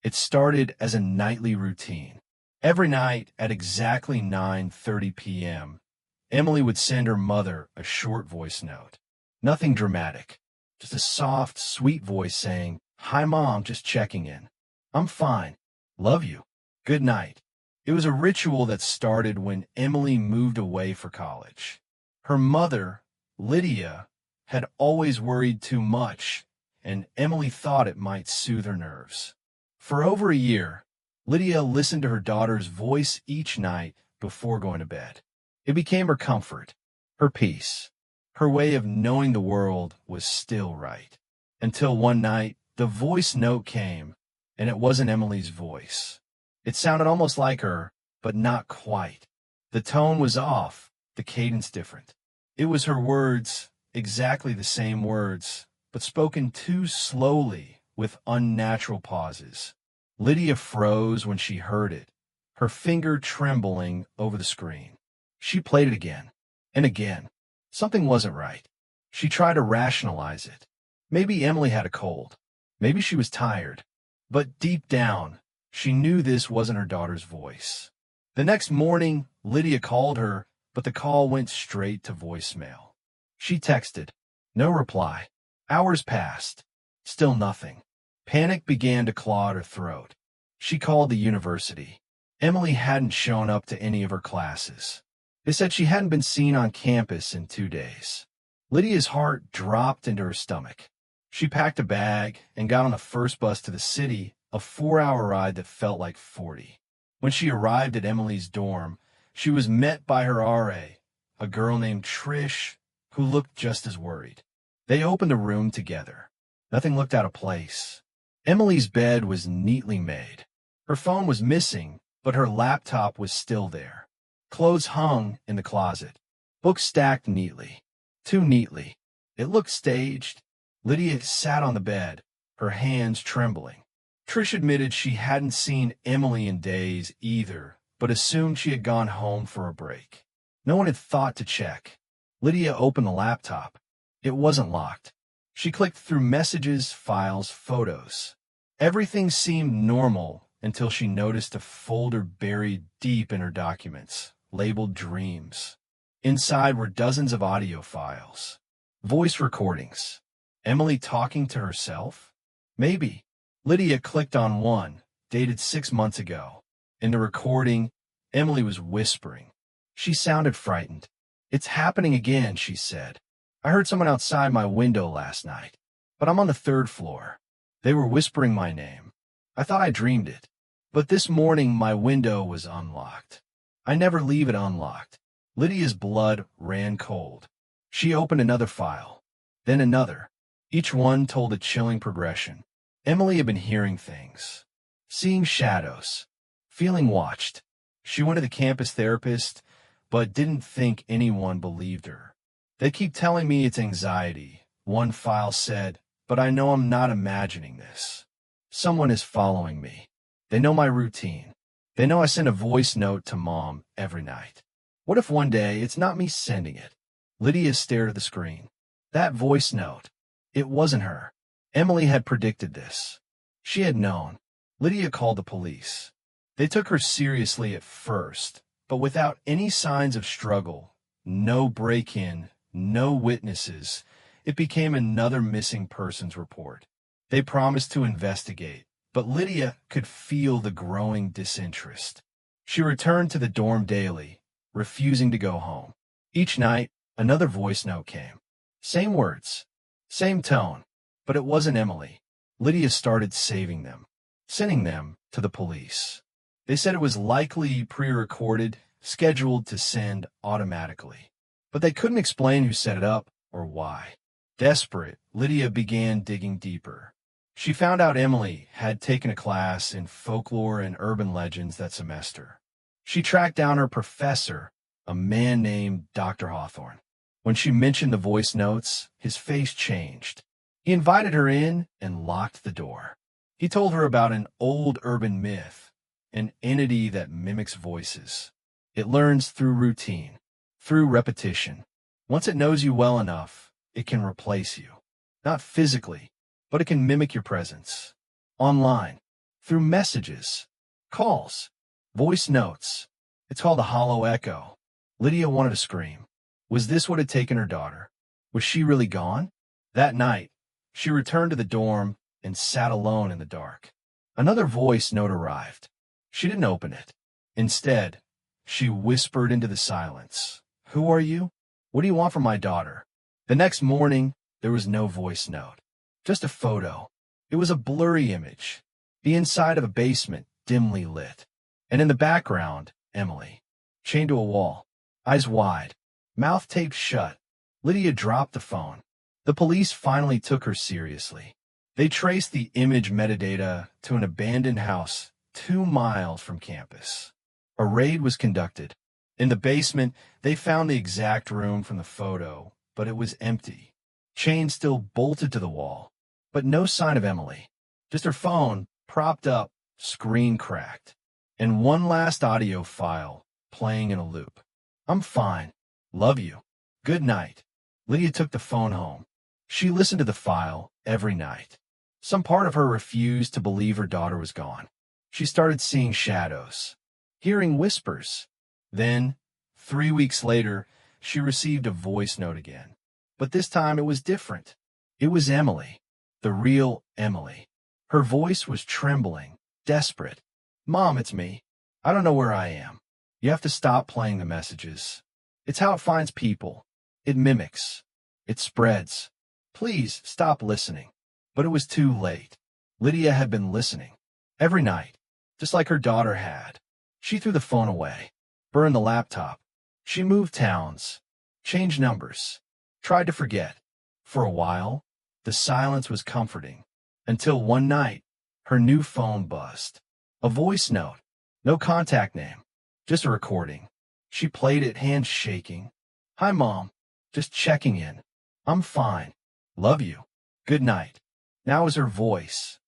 It started as a nightly routine. Every night at exactly 9:30 p.m., Emily would send her mother a short voice note. Nothing dramatic, just a soft, sweet voice saying, "Hi, Mom, just checking in. I'm fine. Love you. Good night." It was a ritual that started when Emily moved away for college. Her mother, Lydia, had always worried too much, and Emily thought it might soothe her nerves. For over a year, Lydia listened to her daughter's voice each night before going to bed. It became her comfort, her peace, her way of knowing the world was still right. Until one night, the voice note came, and it wasn't Emily's voice. It sounded almost like her, but not quite. The tone was off, the cadence different. It was her words, exactly the same words, but spoken too slowly with unnatural pauses. Lydia froze when she heard it, her finger trembling over the screen. She played it again and again. Something wasn't right. She tried to rationalize it. Maybe Emily had a cold. Maybe she was tired. But deep down, she knew this wasn't her daughter's voice. The next morning, Lydia called her, but the call went straight to voicemail. She texted. No reply. Hours passed. Still nothing. Panic began to claw at her throat. She called the university. Emily hadn't shown up to any of her classes. They said she hadn't been seen on campus in 2 days. Lydia's heart dropped into her stomach. She packed a bag and got on the first bus to the city, a 4-hour ride that felt like 40. When she arrived at Emily's dorm, she was met by her RA, a girl named Trish, who looked just as worried. They opened the room together. Nothing looked out of place. Emily's bed was neatly made. Her phone was missing, but her laptop was still there. Clothes hung in the closet. Books stacked neatly. Too neatly. It looked staged. Lydia sat on the bed, her hands trembling. Trish admitted she hadn't seen Emily in days either, but assumed she had gone home for a break. No one had thought to check. Lydia opened the laptop. It wasn't locked. She clicked through messages, files, photos. Everything seemed normal until she noticed a folder buried deep in her documents, labeled Dreams. Inside were dozens of audio files. Voice recordings. Emily talking to herself? Maybe. Lydia clicked on one, dated 6 months ago. In the recording, Emily was whispering. She sounded frightened. "It's happening again," she said. "I heard someone outside my window last night, but I'm on the 3rd floor. They were whispering my name. I thought I dreamed it. But this morning my window was unlocked. I never leave it unlocked." Lydia's blood ran cold. She opened another file, then another. Each one told a chilling progression. Emily had been hearing things, seeing shadows, feeling watched. She went to the campus therapist, but didn't think anyone believed her. "They keep telling me it's anxiety," one file said, "but I know I'm not imagining this. Someone is following me. They know my routine. They know I send a voice note to Mom every night. What if one day it's not me sending it?" Lydia stared at the screen. That voice note. It wasn't her. Emily had predicted this. She had known. Lydia called the police. They took her seriously at first, but without any signs of struggle, no break-in, no witnesses, it became another missing persons report. They promised to investigate, but Lydia could feel the growing disinterest. She returned to the dorm daily, refusing to go home. Each night, another voice note came. Same words, same tone, but it wasn't Emily. Lydia started saving them, sending them to the police. They said it was likely pre-recorded, scheduled to send automatically. But they couldn't explain who set it up or why. Desperate, Lydia began digging deeper. She found out Emily had taken a class in folklore and urban legends that semester. She tracked down her professor, a man named Dr. Hawthorne. When she mentioned the voice notes, his face changed. He invited her in and locked the door. He told her about an old urban myth, an entity that mimics voices. It learns through routine, through repetition. Once it knows you well enough, it can replace you. Not physically, but it can mimic your presence. Online. through messages, calls, voice notes. It's called a hollow echo. Lydia wanted to scream. Was this what had taken her daughter? Was she really gone? That night, she returned to the dorm and sat alone in the dark. Another voice note arrived. She didn't open it. Instead, she whispered into the silence. Who are you? What do you want from my daughter? The next morning, there was no voice note. Just a photo. It was a blurry image. The inside of a basement, dimly lit. And in the background, Emily, chained to a wall, eyes wide, mouth taped shut. Lydia dropped the phone. The police finally took her seriously. They traced the image metadata to an abandoned house 2 miles from campus. A raid was conducted. In the basement, they found the exact room from the photo, but it was empty. Chain still bolted to the wall, but no sign of Emily. Just her phone, propped up, screen cracked, and one last audio file playing in a loop. I'm fine. Love you. Good night. Lydia took the phone home. She listened to the file every night. Some part of her refused to believe her daughter was gone. She started seeing shadows, hearing whispers. Then, 3 weeks later, she received a voice note again. But this time it was different. It was Emily, the real Emily. Her voice was trembling, desperate. Mom, it's me. I don't know where I am. You have to stop playing the messages. It's how it finds people. It mimics. It spreads. Please stop listening. But it was too late. Lydia had been listening. Every night, just like her daughter had. She threw the phone away, burned the laptop. She moved towns, changed numbers, tried to forget. For a while, the silence was comforting. Until one night, her new phone buzzed. A voice note. No contact name. Just a recording. She played it, hands shaking. Hi, Mom. Just checking in. I'm fine. Love you. Good night. Now was her voice.